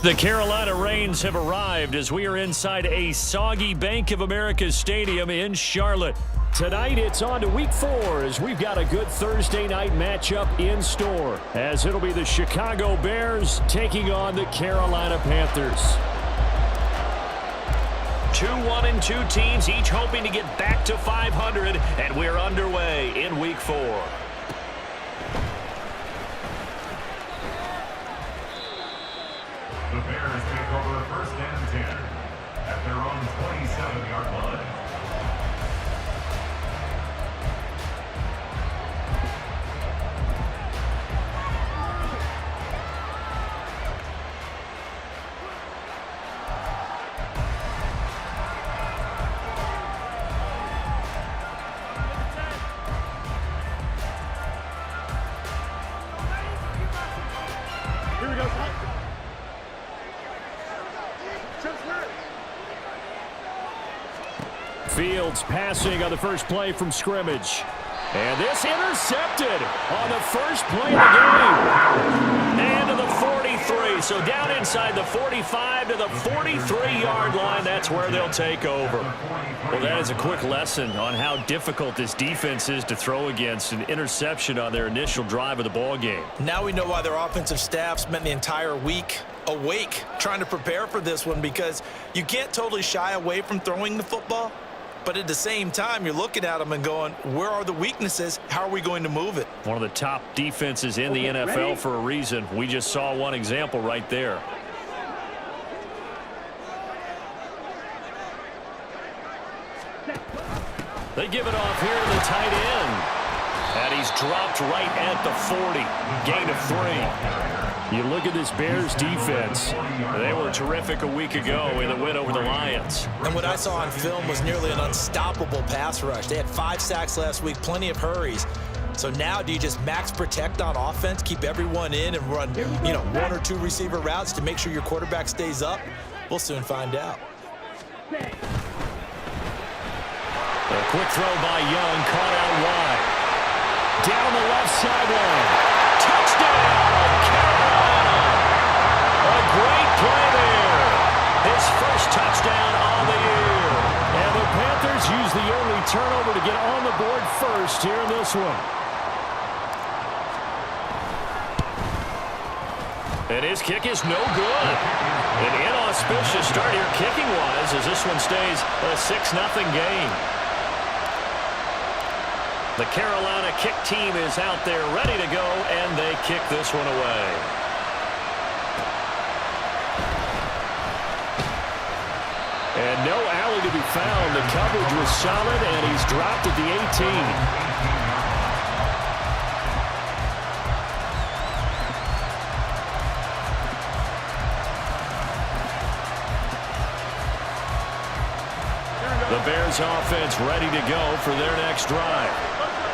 The Carolina Rains have arrived as we are inside a soggy Bank of America Stadium in Charlotte. Tonight it's on to week 4 as we've got a good Thursday night matchup in store, as it'll be the Chicago Bears taking on the Carolina Panthers. 2-1-2 teams, each hoping to get back to 500, and we're underway in week 4. The Bears take over first and 10 at their own 27-yard line. Here we go. Fields passing on the first play from scrimmage. And this intercepted on the first play of the game. And to the 43. So down inside the 45 to the 43-yard line. That's where they'll take over. Well, that is a quick lesson on how difficult this defense is to throw against. An interception on their initial drive of the ball game. Now we know why their offensive staff spent the entire week awake trying to prepare for this one, because you can't totally shy away from throwing the football. But at the same time, you're looking at them and going, where are the weaknesses? How are we going to move it? One of the top defenses in the NFL for a reason. We just saw one example right there. They give it off here to the tight end. And he's dropped right at the 40. Gain of 3. You look at this Bears defense. They were terrific a week ago in the win over the Lions. And what I saw on film was nearly an unstoppable pass rush. They had 5 sacks last week, plenty of hurries. So now do you just max protect on offense, keep everyone in and run, 1 or 2 receiver routes to make sure your quarterback stays up? We'll soon find out. A quick throw by Young, caught out wide. Down the left sideline. Touchdown, Carolina. A great play there. His first touchdown on the year. And the Panthers use the early turnover to get on the board first here in this one. And his kick is no good. An inauspicious start here kicking-wise as this one stays a 6-0 game. The Carolina kick team is out there ready to go, and they kick this one away. And no alley to be found. The coverage was solid, and he's dropped at the 18. The Bears offense ready to go for their next drive.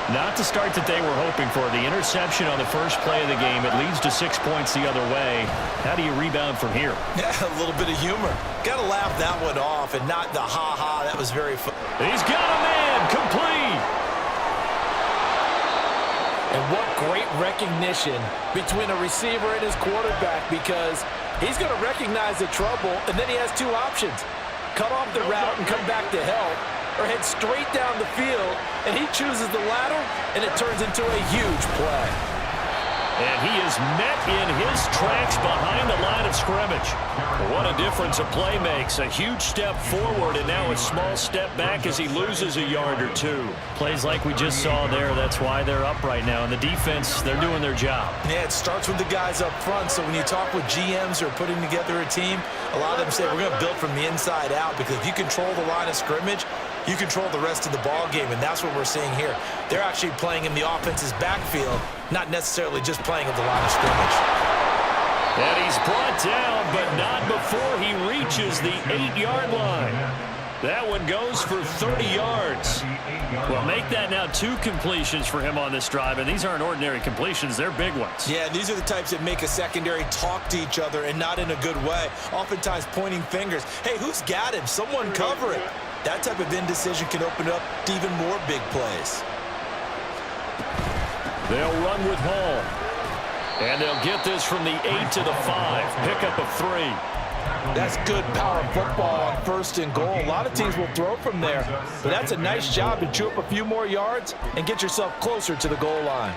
Not the start that they were hoping for. The interception on the first play of the game. It leads to 6 points the other way. How do you rebound from here? Yeah, a little bit of humor. Got to laugh that one off and not the ha-ha. That was very fun. He's got a man. Complete. And what great recognition between a receiver and his quarterback, because he's going to recognize the trouble, and then he has 2 options. Cut off the route and come back to help, or head straight down the field, and he chooses the latter, and it turns into a huge play. And he is met in his tracks behind the line of scrimmage. What a difference a play makes. A huge step forward and now a small step back as he loses a yard or 2. Plays like we just saw there. That's why they're up right now. And the defense, they're doing their job. Yeah, it starts with the guys up front. So when you talk with GMs who are putting together a team, a lot of them say we're going to build from the inside out, because if you control the line of scrimmage, you control the rest of the ball game, and that's what we're seeing here. They're actually playing in the offense's backfield, not necessarily just playing at the line of scrimmage. And he's brought down, but not before he reaches the 8-yard line. That one goes for 30 yards. Well, make that now 2 completions for him on this drive, and these aren't ordinary completions. They're big ones. Yeah, these are the types that make a secondary talk to each other, and not in a good way. Oftentimes pointing fingers. Hey, who's got him? Someone cover it. That type of indecision can open up to even more big plays. They'll run with Hall. And they'll get this from the 8 to the 5. Pickup of 3. That's good power football on 1st and goal. A lot of teams will throw from there, but that's a nice job to chew up a few more yards and get yourself closer to the goal line.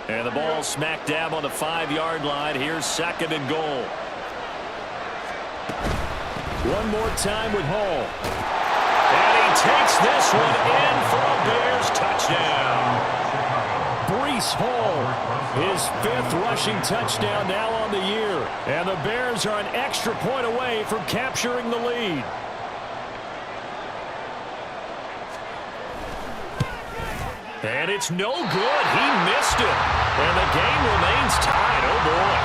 And the ball smack dab on the 5-yard line. Here's 2nd and goal. One more time with Hall. And he takes this one in for a Bears touchdown. Breece Hall, his 5th rushing touchdown now on the year. And the Bears are an extra point away from capturing the lead. And it's no good. He missed it. And the game remains tied. Oh, boy.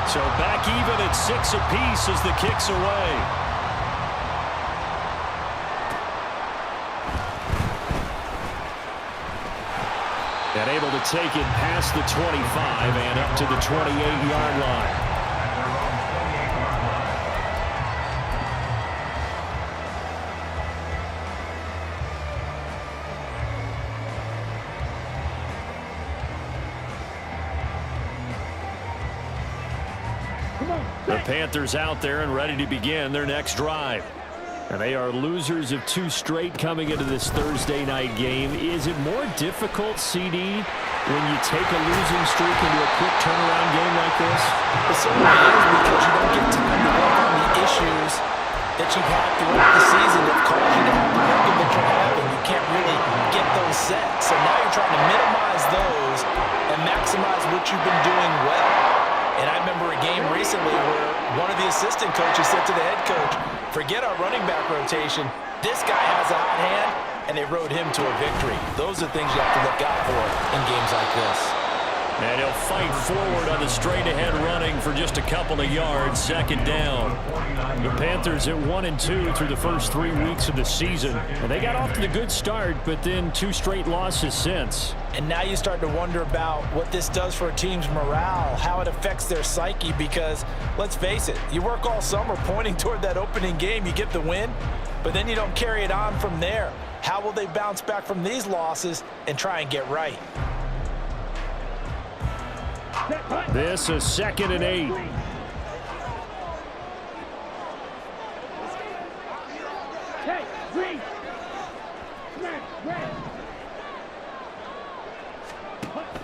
So back even at 6 apiece as the kick's away. And able to take it past the 25 and up to the 28-yard line. The Panthers out there and ready to begin their next drive. And they are losers of 2 straight coming into this Thursday night game. Is it more difficult, CD, when you take a losing streak into a quick turnaround game like this? It certainly is, because you don't get time to work on the issues that you've had throughout the season that cause you to have the record that you're having. You can't really get those set. So now you're trying to minimize those and maximize what you've been doing well. And I remember a game recently where one of the assistant coaches said to the head coach, forget our running back rotation. This guy has a hot hand, and they rode him to a victory. Those are things you have to look out for in games like this. And he'll fight forward on the straight-ahead running for just a couple of yards. 2nd down. The Panthers at 1-2 through the first 3 weeks of the season. And they got off to the good start, but then 2 straight losses since. And now you start to wonder about what this does for a team's morale, how it affects their psyche, because let's face it, you work all summer pointing toward that opening game, you get the win, but then you don't carry it on from there. How will they bounce back from these losses and try and get right? This is 2nd and 8.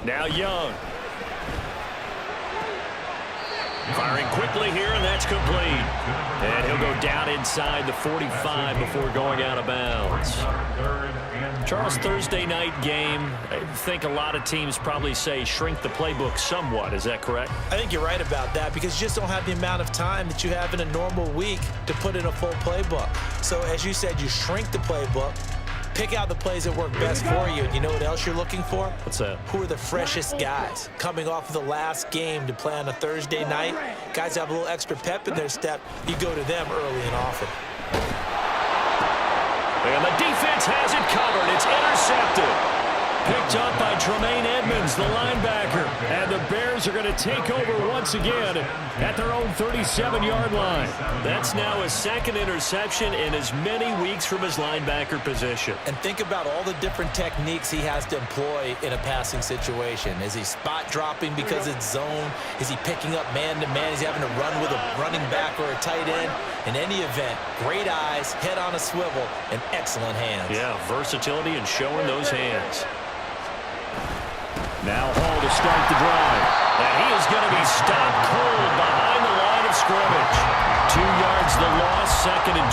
Now Young. Firing quickly here, and that's complete. And he'll go down inside the 45 before going out of bounds. Charles, Thursday night game, I think a lot of teams probably say shrink the playbook somewhat. Is that correct? I think you're right about that, because you just don't have the amount of time that you have in a normal week to put in a full playbook. So as you said, you shrink the playbook, pick out the plays that work best for you. And you know what else you're looking for? What's that? Who are the freshest guys coming off of the last game to play on a Thursday night? Guys have a little extra pep in their step. You go to them early and often. And the defense has it covered. It's intercepted. Picked up by Tremaine Edmonds, the linebacker. And the Bears are going to take over once again at their own 37-yard line. That's now his 2nd interception in as many weeks from his linebacker position. And think about all the different techniques he has to employ in a passing situation. Is he spot dropping because it's zone? Is he picking up man-to-man? Is he having to run with a running back or a tight end? In any event, great eyes, head on a swivel, and excellent hands. Yeah, versatility and showing those hands. Now Hall to start the drive. And he is going to be stopped cold behind the line of scrimmage. 2 yards the loss, 2nd and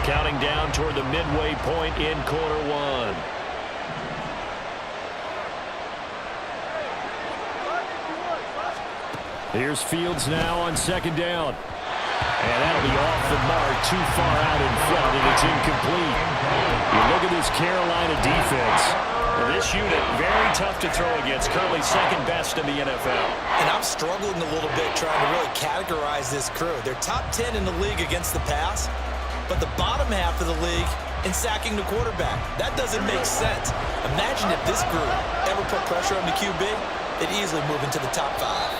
12. Counting down toward the midway point in quarter 1. Here's Fields now on 2nd down. And that'll be off the mark, too far out in front, and it's incomplete. You look at this Carolina defense. Well, this unit, very tough to throw against, currently 2nd best in the NFL. And I'm struggling a little bit trying to really categorize this crew. They're top 10 in the league against the pass, but the bottom half of the league in sacking the quarterback. That doesn't make sense. Imagine if this group ever put pressure on the QB. they'd easily move into the top 5.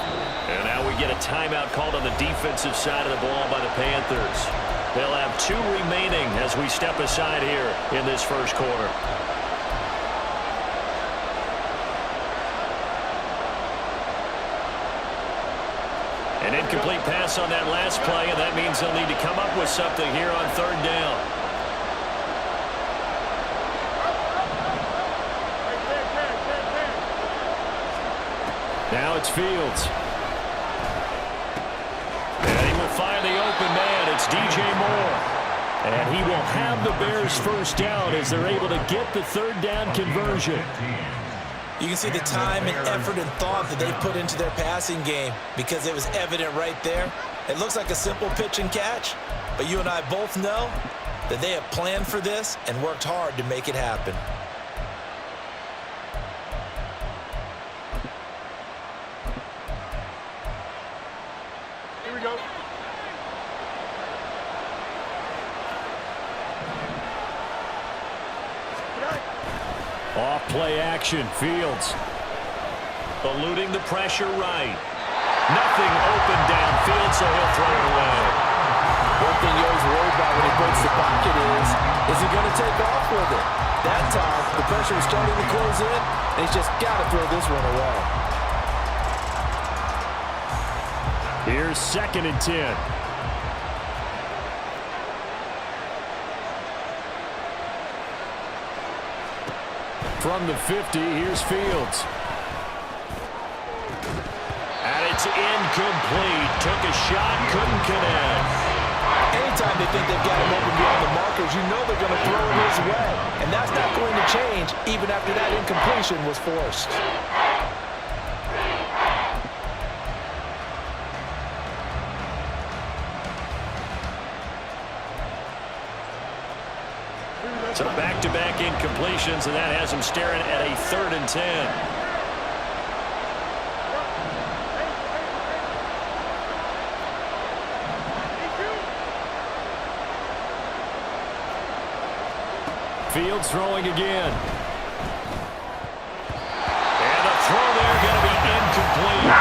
And now we get a timeout called on the defensive side of the ball by the Panthers. They'll have 2 remaining as we step aside here in this first quarter. An incomplete pass on that last play, and that means they'll need to come up with something here on 3rd down. Now it's Fields. And he will find the open man. It's DJ Moore. And he will have the Bears first down as they're able to get the 3rd down conversion. You can see the time and effort and thought that they put into their passing game because it was evident right there. It looks like a simple pitch and catch, but you and I both know that they have planned for this and worked hard to make it happen. Here we go. Off play action, Fields. Eluding the pressure right. Nothing open downfield, so he'll throw it away. One thing you always worry about when he breaks the pocket is he going to take off with it? That time, the pressure was starting to close in, and he's just got to throw this one away. Here's 2nd and 10. From the 50, here's Fields. And it's incomplete. Took a shot, couldn't connect. Anytime they think they've got him open beyond the markers, you know they're going to throw it his way. And that's not going to change even after that incompletion was forced. So back-to-back incompletions, and that has him staring at a 3rd and 10. Fields throwing again. And a throw there going to be incomplete.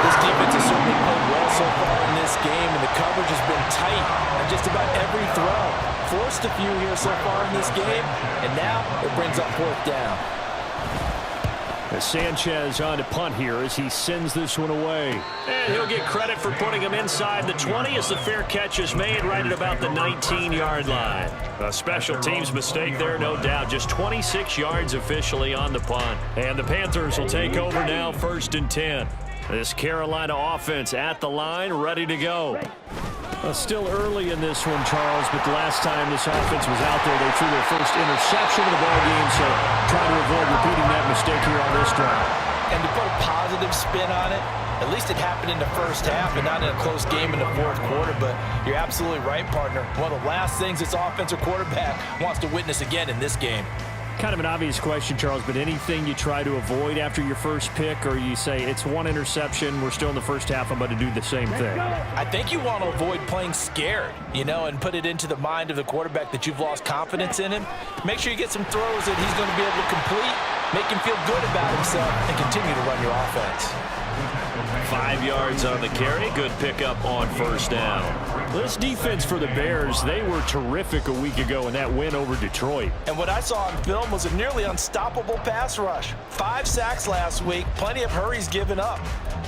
This defense has certainly played well so far in this game, and the coverage has been tight on just about every throw. Forced a few here so far in this game, and now it brings up 4th down. As Sanchez on to punt here as he sends this one away. And he'll get credit for putting him inside the 20 as the fair catch is made right at about the 19-yard line. A special teams mistake there, no doubt. Just 26 yards officially on the punt. And the Panthers will take over now, 1st and 10. This Carolina offense at the line, ready to go. Still early in this one, Charles, but the last time this offense was out there, they threw their first interception of the ball game, so trying to avoid repeating that mistake here on this drive. And to put a positive spin on it, at least it happened in the first half and not in a close game in the 4th quarter, but you're absolutely right, partner. One of the last things this offensive quarterback wants to witness again in this game. Kind of an obvious question, Charles, but anything you try to avoid after your first pick, or you say it's one interception, we're still in the first half, I'm about to do the same thing? I think you want to avoid playing scared, and put it into the mind of the quarterback that you've lost confidence in him. Make sure you get some throws that he's going to be able to complete, make him feel good about himself, and continue to run your offense. 5 yards on the carry. Good pickup on 1st down. This defense for the Bears, they were terrific a week ago in that win over Detroit. And what I saw on film was a nearly unstoppable pass rush. 5 sacks last week, plenty of hurries given up.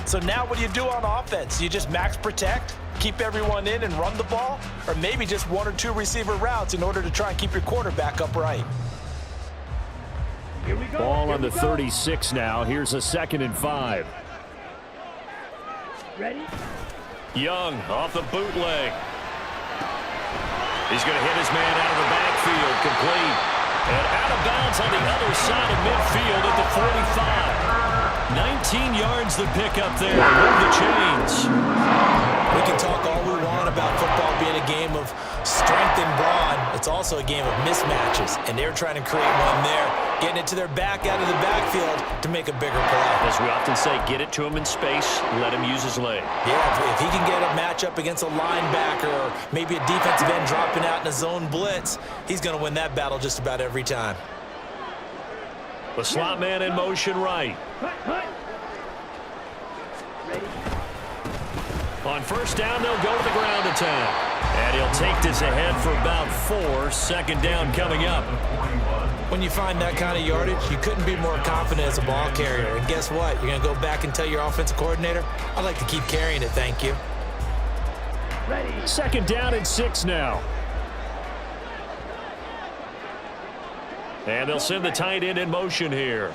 So now what do you do on offense? You just max protect, keep everyone in and run the ball, or maybe just 1 or 2 receiver routes in order to try and keep your quarterback upright. Ball on the 36 now. Here's a 2nd and 5. Ready? Young off the bootleg. He's going to hit his man out of the backfield, complete. And out of bounds on the other side of midfield at the 45. 19 yards the pickup there. Move the chains. We can talk all we want about football being a game of strength and brawn. It's also a game of mismatches, and they're trying to create one there, getting it to their back out of the backfield to make a bigger play. As we often say, get it to him in space, let him use his leg. Yeah, if he can get a matchup against a linebacker or maybe a defensive end dropping out in a zone blitz, he's going to win that battle just about every time. The slot man in motion right. On first down, they'll go to the ground attack. And he'll take this ahead for about 4. Second down coming up. When you find that kind of yardage, you couldn't be more confident as a ball carrier. And guess what? You're going to go back and tell your offensive coordinator, I'd like to keep carrying it, thank you. Second down and 6 now. And they'll send the tight end in motion here.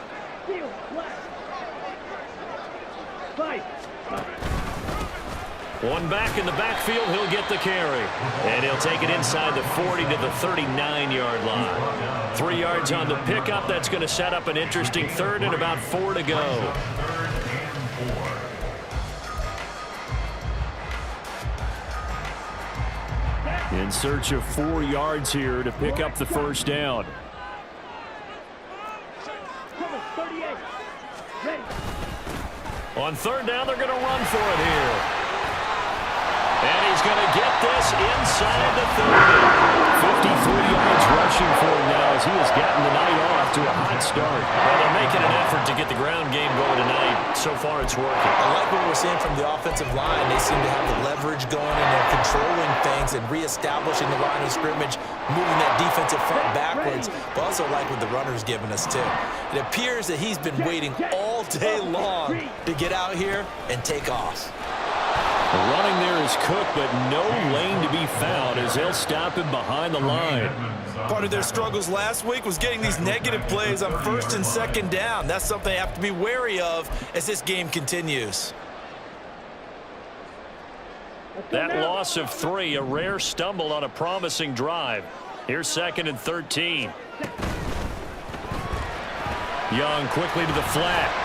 One back in the backfield, he'll get the carry. And he'll take it inside the 40 to the 39-yard line. 3 yards on the pickup. That's going to set up an interesting third and about 4 to go. In search of 4 yards here to pick up the first down. On third down, they're going to run for it here. And he's going to get this inside the 30. 53 yards rushing for him now as he has gotten the night off to a hot start. Well, they're making an effort to get the ground game going tonight. So far, it's working. I like what we're seeing from the offensive line. They seem to have the leverage going, and they're controlling things and reestablishing the line of scrimmage, moving that defensive front backwards. But also like what the runner's giving us, too. It appears that he's been waiting all day long to get out here and take off. The running there is Cook, but no lane to be found as they'll stop him behind the line. Part of their struggles last week was getting these negative plays on first and second down. That's something they have to be wary of as this game continues. That loss of 3, a rare stumble on a promising drive. Here's 2nd and 13. Young quickly to the flat.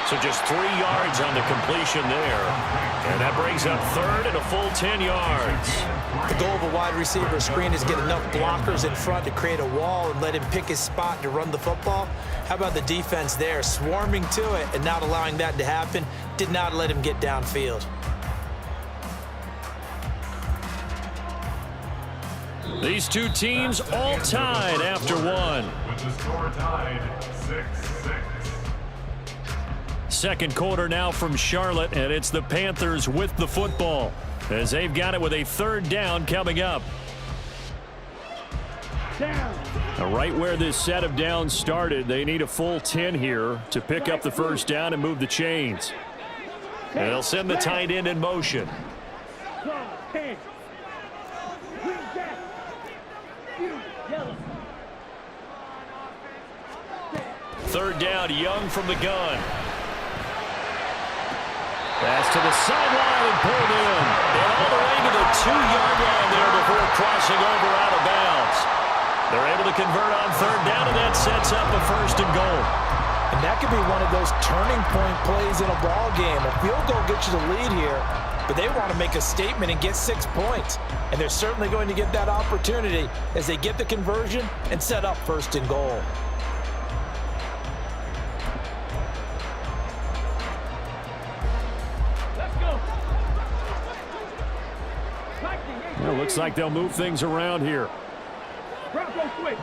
So just 3 yards on the completion there. And that brings up third and a full 10 yards. The goal of a wide receiver screen is get enough blockers in front to create a wall and let him pick his spot to run the football. How about the defense there, swarming to it and not allowing that to happen? Did not let him get downfield. These two teams all tied after one. With the score tied 6-6. Second quarter now from Charlotte, and it's the Panthers with the football as they've got it with a third down coming up. Now, right where this set of downs started, they need a full 10 here to pick up the first down and move the chains. And they'll send the tight end in motion. Third down, Young from the gun. Pass to the sideline and pulled in. And all the way to the 2-yard line there before crossing over out of bounds. They're able to convert on third down, and that sets up a 1st and goal. And that could be one of those turning point plays in a ball game. A field goal gets you the lead here, but they want to make a statement and get 6 points. And they're certainly going to get that opportunity as they get the conversion and set up 1st and goal. Well, looks like they'll move things around here. Bronco switch.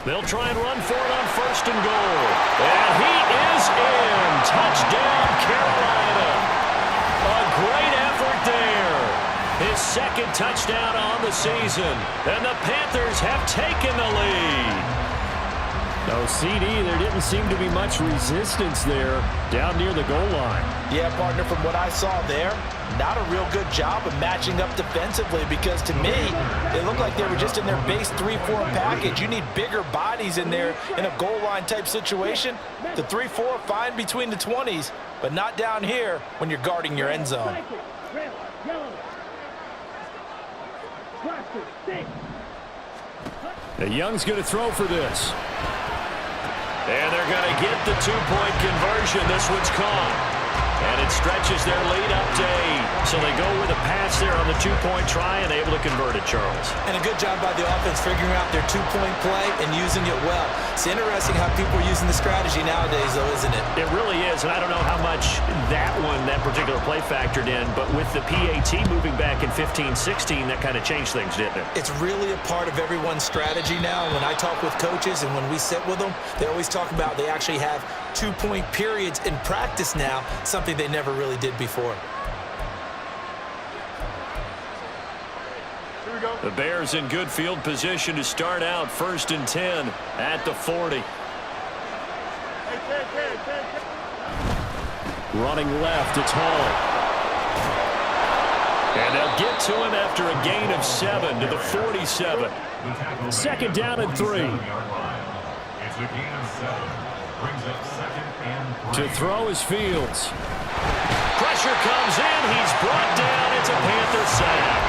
They'll try and run for it on 1st and goal. And he is in. Touchdown, Carolina. A great effort there. His 2nd touchdown on the season. And the Panthers have taken the lead. No CD, there didn't seem to be much resistance there down near the goal line. Yeah, partner, from what I saw there, not a real good job of matching up defensively because to me, it looked like they were just in their base 3-4 package. You need bigger bodies in there in a goal line type situation. The 3-4 fine between the 20s, but not down here when you're guarding your end zone. The Young's going to throw for this. And they're going to get the 2-point conversion. This one's caught. And it stretches their lead up to 8. So they go with a pass there on the 2-point try and able to convert it, Charles. And a good job by the offense figuring out their 2-point play and using it well. It's interesting how people are using the strategy nowadays, though, isn't it? It really is, and I don't know how much that particular play factored in, but with the PAT moving back in 15-16, that kind of changed things, didn't it? It's really a part of everyone's strategy now. When I talk with coaches and when we sit with them, they always talk about they actually have 2-point periods in practice now, something they never really did before. The Bears in good field position to start out 1st and 10 at the 40. Running left, it's Hall. And they'll get to him after a gain of 7 to the 47. 2nd down and 3. It's a gain of 7. Brings up 2nd and 3. To throw is Fields. Pressure comes in. He's brought down. It's a Panther sack.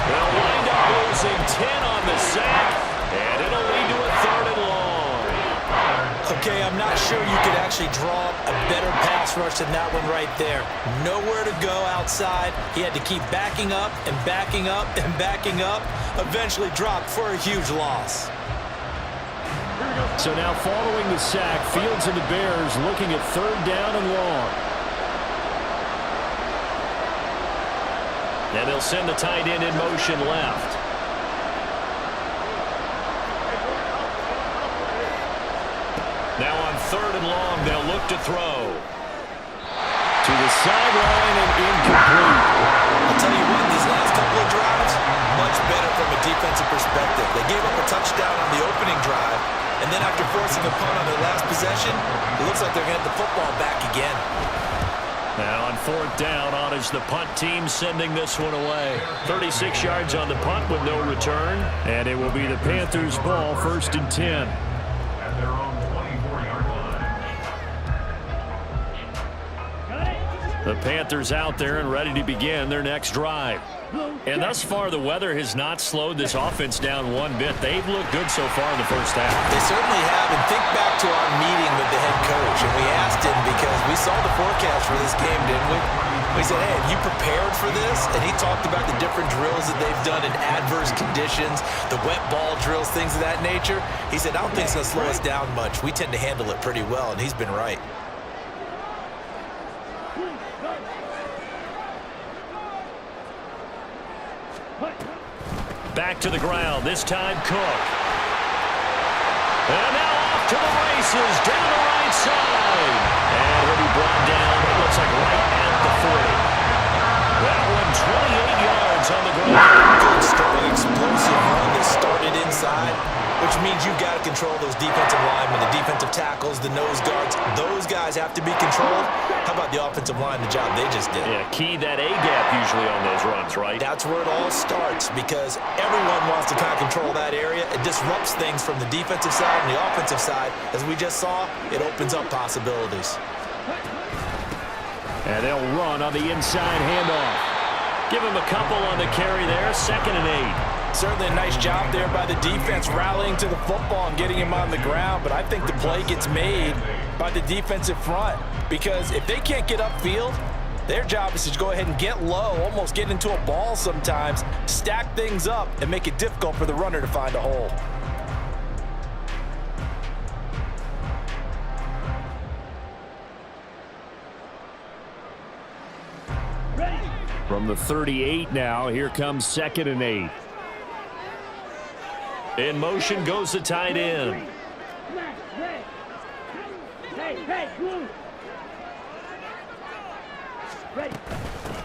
They'll wind up losing 10 on the sack, and it'll lead to a 3rd and long. Okay, I'm not sure you could actually draw up a better pass rush than that one right there. Nowhere to go outside. He had to keep backing up and backing up and backing up. Eventually dropped for a huge loss. So now following the sack, Fields and the Bears looking at 3rd down and long. And they'll send the tight end in motion left. Now on 3rd and long, they'll look to throw. To the sideline and incomplete. I'll tell you what, these last couple of drives, much better from a defensive perspective. They gave up a touchdown on the opening drive, and then after forcing a punt on their last possession, it looks like they're going to get the football back again. Now on 4th down, on is the punt team sending this one away. 36 yards on the punt with no return, and it will be the Panthers' ball, 1st and 10. At their own 24-yard line. The Panthers out there and ready to begin their next drive. And thus far, the weather has not slowed this offense down one bit. They've looked good so far in the first half. They certainly have, and think back to our meeting with the head coach, and we asked him because we saw the forecast for this game, didn't we? We said, hey, have you prepared for this? And he talked about the different drills that they've done in adverse conditions, the wet ball drills, things of that nature. He said, I don't think it's going to slow us down much. We tend to handle it pretty well, and he's been right. Back to the ground, this time Cook. And now off to the races, down the right side. And he'll be brought down, it looks like right at the 40. That one 28 yards on the ground. Good, strong, explosive run that started inside, which means you've got to control those defensive linemen, the defensive tackles, the nose guards. Those guys have to be controlled. How about the offensive line, the job they just did? Yeah, key that A-gap usually on those runs, right? That's where it all starts because everyone wants to kind of control that area. It disrupts things from the defensive side and the offensive side. As we just saw, it opens up possibilities. And they'll run on the inside handoff. Give him a couple on the carry there, 2nd and 8. Certainly a nice job there by the defense rallying to the football and getting him on the ground, but I think the play gets made by the defensive front because if they can't get upfield, their job is to go ahead and get low, almost get into a ball sometimes, stack things up, and make it difficult for the runner to find a hole. From the 38 now, here comes 2nd and 8. In motion goes the tight end.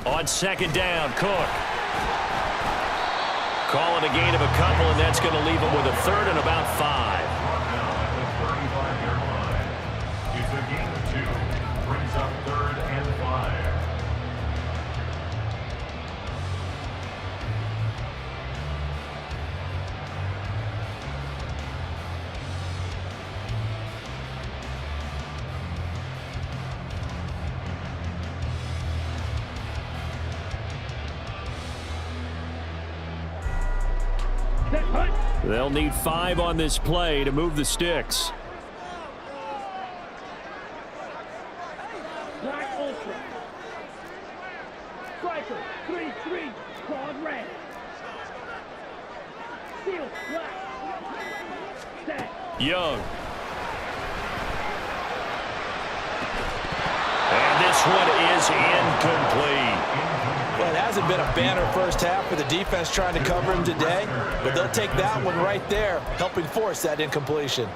On 2nd down, Cook. Calling a gain of a couple, and that's going to leave him with a 3rd and about 5. Now at the 35-yard line. It's a gain of 2. Brings up 3rd and 5. They'll need 5 on this play to move the sticks. Black Ultra. Striker, 3-3, quad red. Steel, black. Set. Young. And this one is incomplete. Well, it hasn't been a banner first half for the defense trying to cover him today, but they'll take that one right there, helping force that incompletion.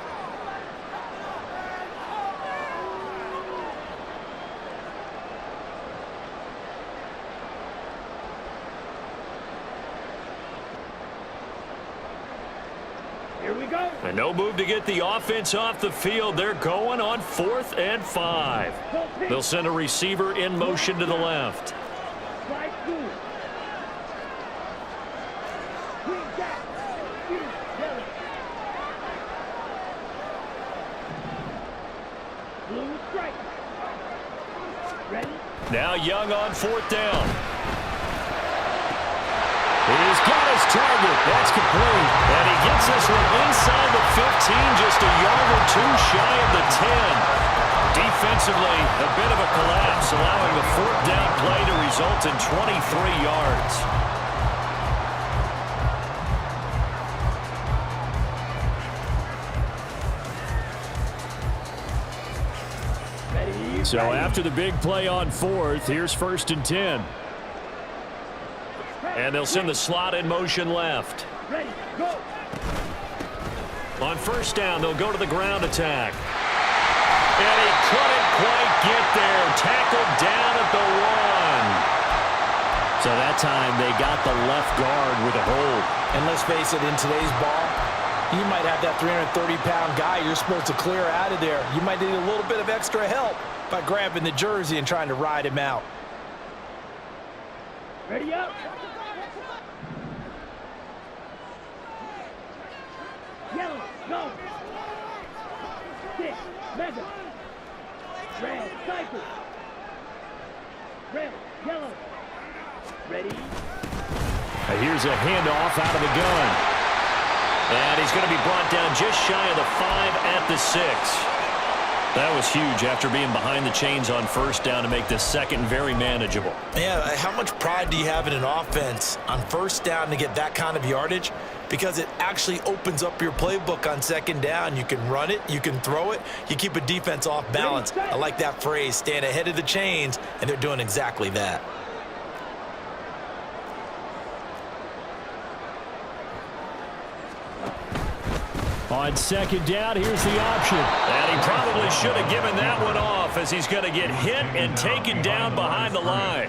we go. And no move to get the offense off the field. They're going on 4th and 5. They'll send a receiver in motion to the left. Slide through. Green back. Green, yellow. Blue strike. Ready? Now Young on 4th down. He's got his target. That's complete. And he gets this one inside the 15, just a yard or two shy of the 10. Defensively, a bit of a collapse, allowing the 4th down play to result in 23 yards. Ready? So after the big play on 4th, here's 1st and 10. And they'll send the slot in motion left. Ready, go. On 1st down, they'll go to the ground attack. And he couldn't quite get there. Tackled down at the 1. So that time they got the left guard with a hold. And let's face it, in today's ball, you might have that 330-pound guy you're supposed to clear out of there. You might need a little bit of extra help by grabbing the jersey and trying to ride him out. Ready up. Yellow, go. 6, mega. Red, cycle. Red, yellow. Ready? Here's a handoff out of the gun. And he's going to be brought down just shy of the 5 at the 6. That was huge after being behind the chains on 1st down to make the 2nd very manageable. Yeah, how much pride do you have in an offense on 1st down to get that kind of yardage? Because it actually opens up your playbook on 2nd down. You can run it, you can throw it, you keep a defense off balance. I like that phrase, stand ahead of the chains, and they're doing exactly that. On 2nd down, here's the option. And he probably should have given that one off as he's going to get hit and taken down behind the line.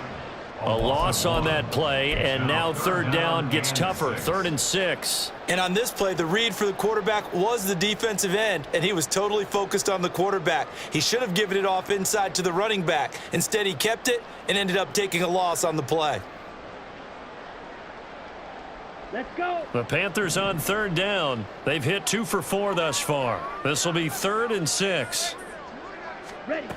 A loss on that play, and now 3rd down gets tougher, 3rd and 6. And on this play, the read for the quarterback was the defensive end, and he was totally focused on the quarterback. He should have given it off inside to the running back. Instead, he kept it and ended up taking a loss on the play. Let's go. The Panthers on 3rd down. They've hit 2 for 4 thus far. This will be 3rd and 6. Ready.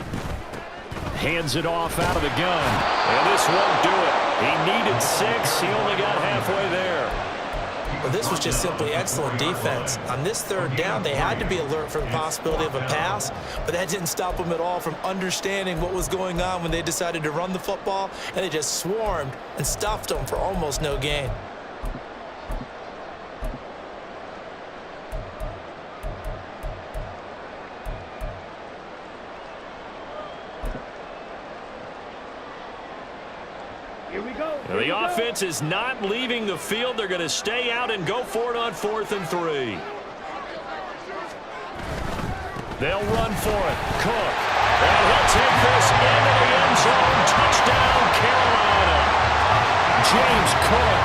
Hands it off out of the gun. And this won't do it. He needed 6. He only got halfway there. Well, this was just simply excellent defense. On this 3rd down, they had to be alert for the possibility of a pass, but that didn't stop them at all from understanding what was going on when they decided to run the football, and they just swarmed and stuffed them for almost no gain. Here we go. The offense is not leaving the field. They're going to stay out and go for it on 4th and 3. They'll run for it. Cook. And he'll take this into the end zone. Touchdown, Carolina. James Cook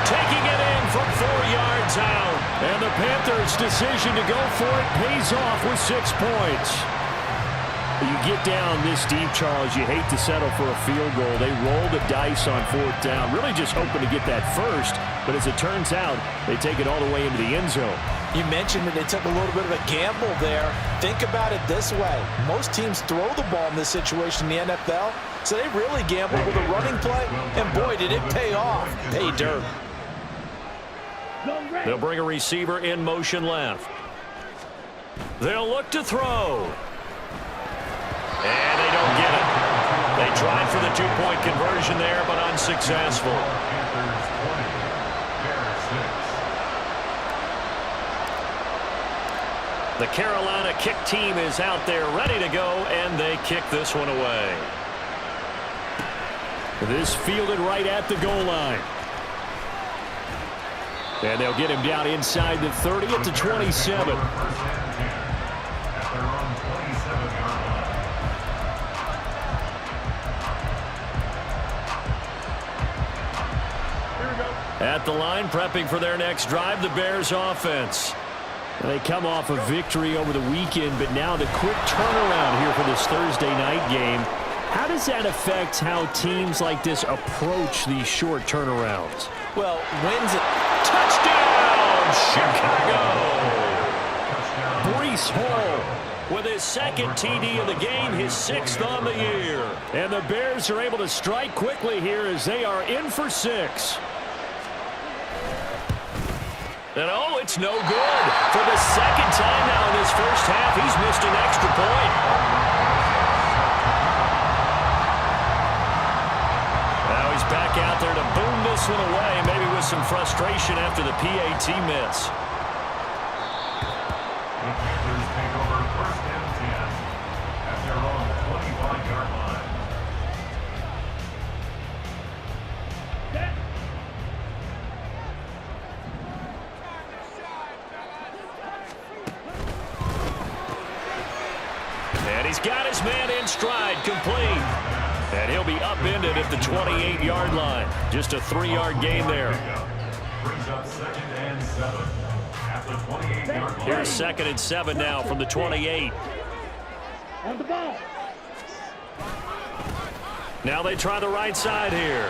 taking it in from 4 yards out. And the Panthers' decision to go for it pays off with 6 points. You get down this deep, Charles, you hate to settle for a field goal. They roll the dice on 4th down, really just hoping to get that first. But as it turns out, they take it all the way into the end zone. You mentioned that they took a little bit of a gamble there. Think about it this way. Most teams throw the ball in this situation in the NFL, so they really gambled with a running play, and boy, did it pay off. Pay dirt. They'll bring a receiver in motion left. They'll look to throw. And they don't get it. They tried for the 2-point conversion there, but unsuccessful. Panthers 20, Bears 6. The Carolina kick team is out there ready to go, and they kick this one away. This fielded right at the goal line. And they'll get him down inside the 30 at the 27. At the line, prepping for their next drive, the Bears offense. They come off a victory over the weekend, but now the quick turnaround here for this Thursday night game. How does that affect how teams like this approach these short turnarounds? Well, wins it. Touchdown, Chicago! Breece Hall with his second TD of the game, his 6th on the year. And the Bears are able to strike quickly here as they are in for 6. And oh, it's no good. For the second time now in this first half, he's missed an extra point. Now he's back out there to boom this one away, maybe with some frustration after the PAT miss. The Panthers take over 1st and 10 at their own 25-yard line. And he's got his man in stride, complete. And he'll be upended at the 28-yard line. Just a 3-yard gain there. Brings up 2nd and 7 at the 28-yard line. Here's 2nd and 7 now from the 28. On the ball. Now they try the right side here.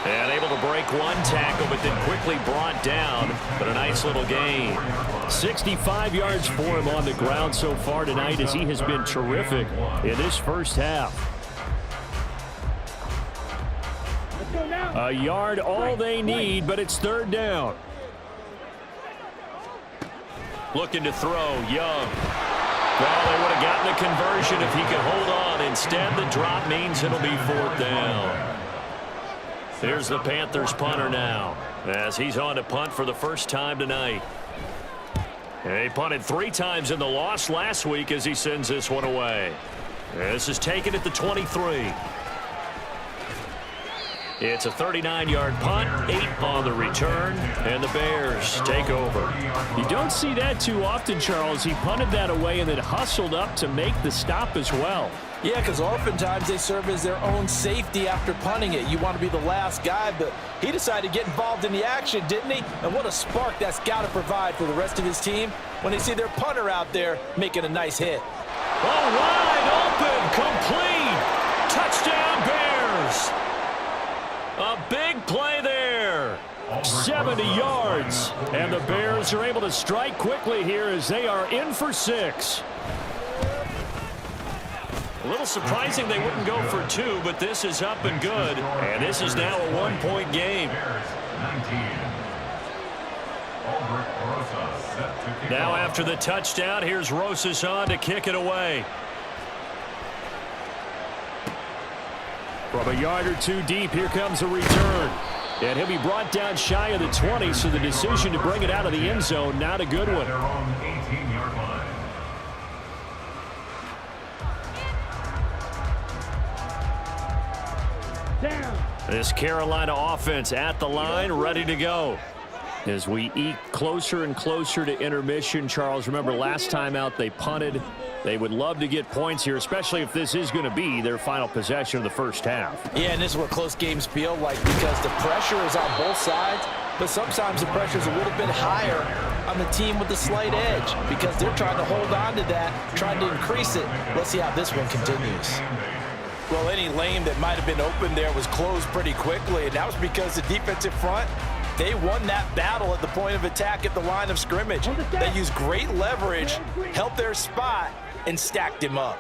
And able to break one tackle, but then quickly brought down. But a nice little gain. 65 yards for him on the ground so far tonight as he has been terrific in this first half. Let's go now. A yard all they need, but it's 3rd down. Looking to throw, Young. Well, they would have gotten the conversion if he could hold on. Instead, the drop means it'll be 4th down. Here's the Panthers punter now, as he's on to punt for the first time tonight. And he punted 3 times in the loss last week as he sends this one away. This is taken at the 23. It's a 39-yard punt, 8 on the return, and the Bears take over. You don't see that too often, Charles. He punted that away and then hustled up to make the stop as well. Yeah, because oftentimes they serve as their own safety after punting it. You want to be the last guy, but he decided to get involved in the action, didn't he? And what a spark that's got to provide for the rest of his team when they see their punter out there making a nice hit. Oh, wide open, complete. Touchdown, Bears. A big play there. 70 yards. And the Bears are able to strike quickly here as they are in for 6. A little surprising they wouldn't go for 2, but this is up and good. And this is now a 1-point game. Now after the touchdown, here's Rosas on to kick it away. From a yard or 2 deep, here comes a return. And he'll be brought down shy of the 20, so the decision to bring it out of the end zone, not a good one. Their own 18-yard line. Down. This Carolina offense at the line, ready to go. As we eke closer and closer to intermission, Charles, remember last time out they punted. They would love to get points here, especially if this is going to be their final possession of the first half. Yeah, and this is what close games feel like because the pressure is on both sides, but sometimes the pressure is a little bit higher on the team with the slight edge because they're trying to hold on to that, trying to increase it. Let's see how this one continues. Well, any lane that might have been open there was closed pretty quickly, and that was because the defensive front, they won that battle at the point of attack at the line of scrimmage. They used great leverage, helped their spot, and stacked him up.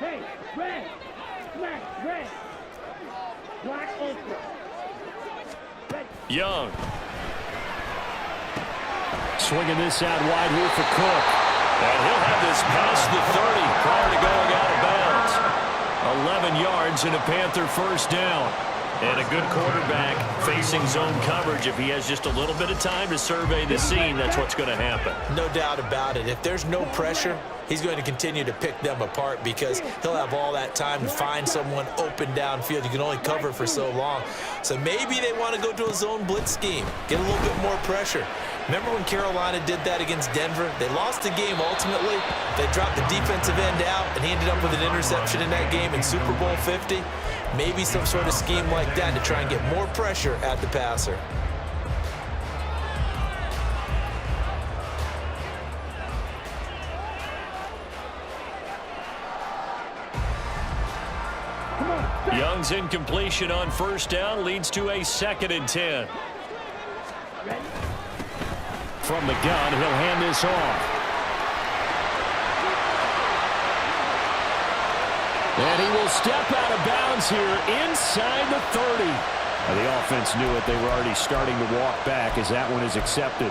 Hey, red. Smack, red. Black, ultra. Red. Young. Swinging this out wide here for Cook. And he'll have this past the 30 prior to going out of bounds. 11 yards and a Panther first down. And a good quarterback facing zone coverage. If he has just a little bit of time to survey the scene, that's what's going to happen. No doubt about it. If there's no pressure, he's going to continue to pick them apart because he'll have all that time to find someone open downfield. You can only cover for so long. So maybe they want to go to a zone blitz scheme, get a little bit more pressure. Remember when Carolina did that against Denver? They lost the game ultimately. They dropped the defensive end out, and he ended up with an interception in that game in Super Bowl 50. Maybe some sort of scheme like that to try and get more pressure at the passer. Young's incompletion on first down leads to a 2nd and 10. From the gun, he'll hand this off. And he will step out of bounds here inside the 30. The offense knew it. They were already starting to walk back as that one is accepted.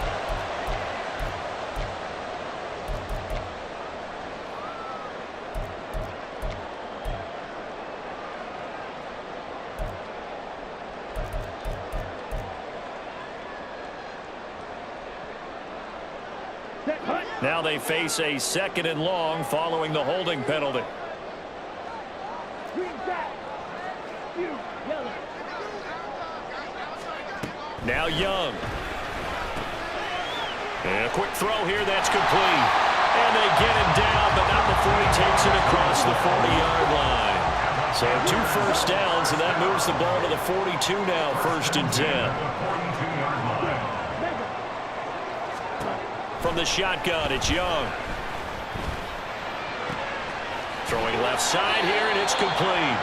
Now they face a 2nd and long following the holding penalty. Now Young. And a quick throw here, that's complete. And they get him down, but not before he takes it across the 40-yard line. So 2 first downs, and that moves the ball to the 42 now, 1st and 10. From the shotgun, it's Young. Throwing left side here, and it's complete.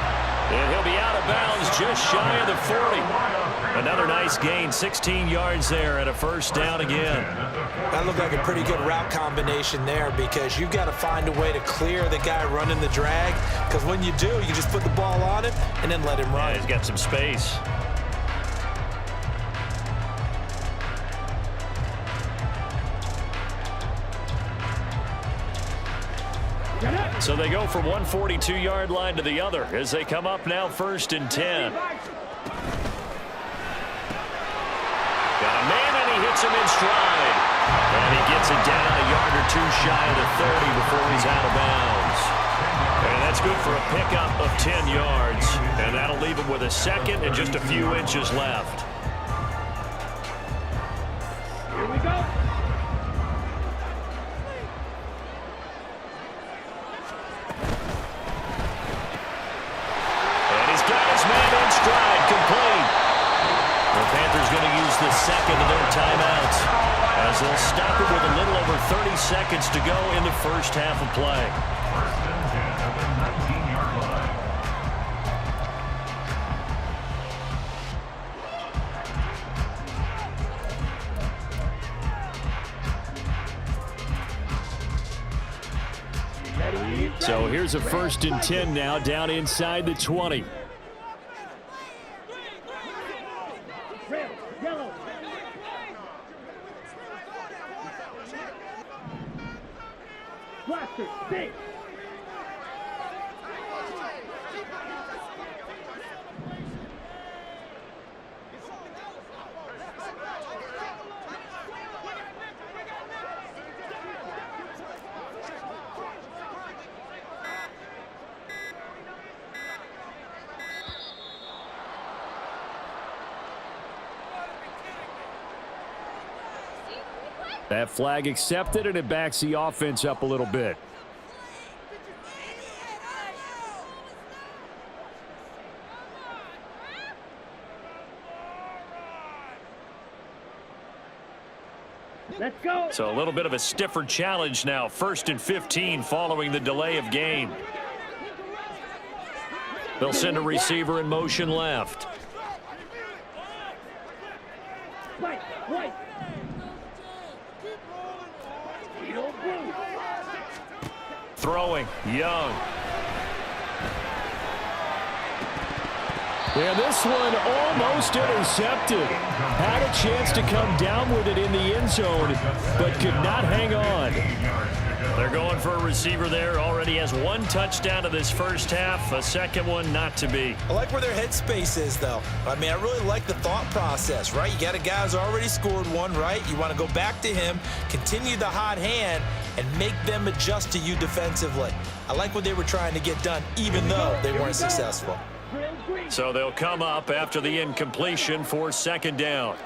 And he'll be out of bounds just shy of the 40. Another nice gain, 16 yards there, and a 1st down again. That looked like a pretty good route combination there because you've got to find a way to clear the guy running the drag, because when you do, you just put the ball on him and then let him run. Yeah, he's got some space. So they go from one 42-yard line to the other as they come up now 1st and 10. Got a man, and he hits him in stride. And he gets it down a yard or 2 shy of the 30 before he's out of bounds. And that's good for a pickup of 10 yards. And that'll leave him with a 2nd and just a few inches left. Here we go. Stride complete. The Panthers going to use the 2nd of their timeouts as they'll stop it with a little over 30 seconds to go in the 1st half of play. 1st and 10 at the 19-yard line. So here's a 1st and 10 now down inside the 20. Red, yellow. Blaster, big. That flag accepted, and it backs the offense up a little bit. Let's go. So a little bit of a stiffer challenge now. 1st and 15 following the delay of game. They'll send a receiver in motion left. White. Throwing, Young. And this one almost intercepted. Had a chance to come down with it in the end zone, but could not hang on. They're going for a receiver there. Already has 1 touchdown of this 1st half. A 2nd one not to be. I like where their headspace is, though. I mean, I really like the thought process, right? You got a guy who's already scored 1, right? You want to go back to him, continue the hot hand, and make them adjust to you defensively. I like what they were trying to get done, even though they weren't successful. So they'll come up after the incompletion for 2nd down.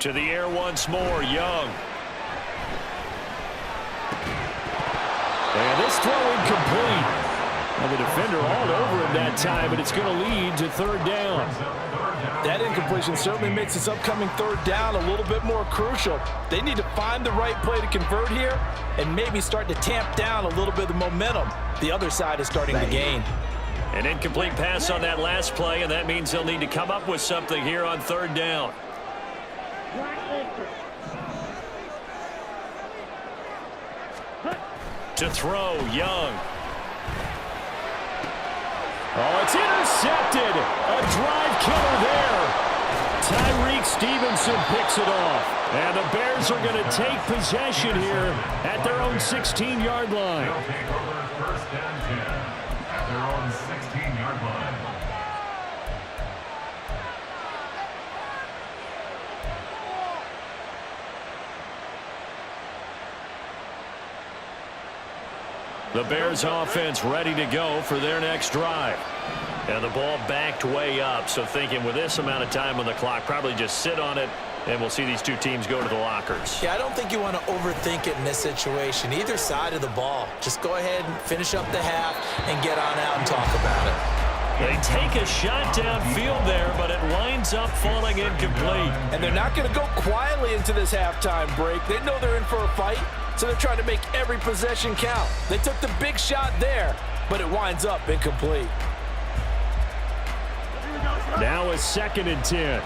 To the air once more, Young. And this throw incomplete. And the defender all over him that time, but it's going to lead to 3rd down. That incompletion certainly makes this upcoming third down a little bit more crucial. They need to find the right play to convert here and maybe start to tamp down a little bit of the momentum the other side is starting to gain. An incomplete pass on that last play, and that means they'll need to come up with something here on third down. To throw, Young. Oh, it's intercepted. A drive killer there. Tyreek Stevenson picks it off. And the Bears are going to take possession here at their own 16-yard line. They'll take over first and 10 at their own 16-yard line. The Bears offense ready to go for their next drive. And the ball backed way up, so thinking with this amount of time on the clock, probably just sit on it, and we'll see these two teams go to the lockers. Yeah, I don't think you want to overthink it in this situation. Either side of the ball. Just go ahead and finish up the half and get on out and talk about it. They take a shot downfield there, but it winds up falling incomplete. And they're not going to go quietly into this halftime break. They know they're in for a fight, so they're trying to make every possession count. They took the big shot there, but it winds up incomplete. Now a 2nd and 10.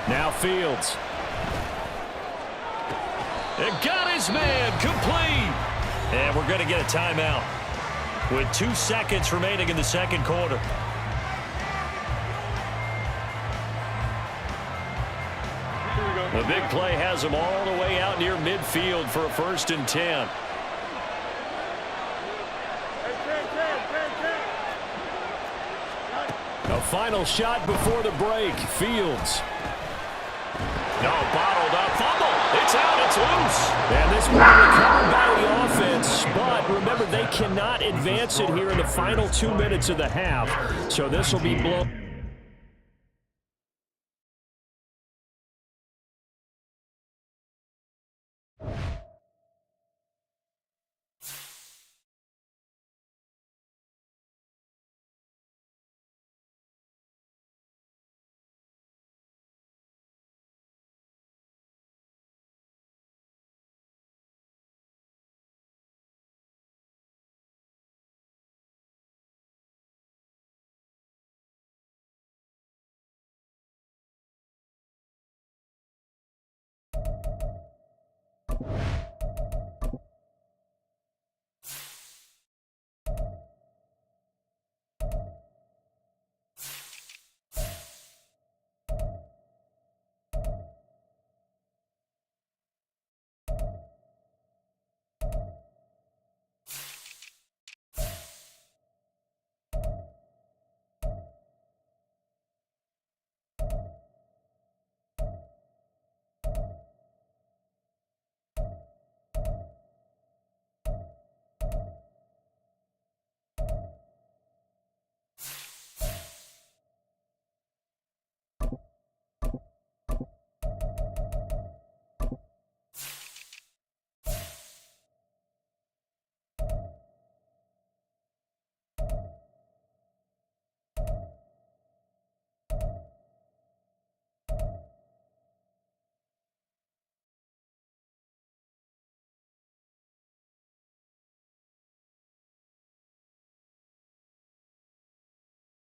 Now Fields. It got his man complete. And we're going to get a timeout with 2 seconds remaining in the second quarter. The big play has them all the way out near midfield for a 1st and 10. A final shot before the break. Fields. No, bottled up. Fumble. It's out. It's loose. And this will be recovered by the offense. But remember, they cannot advance it here in the final 2 minutes of the half. So this will be blown.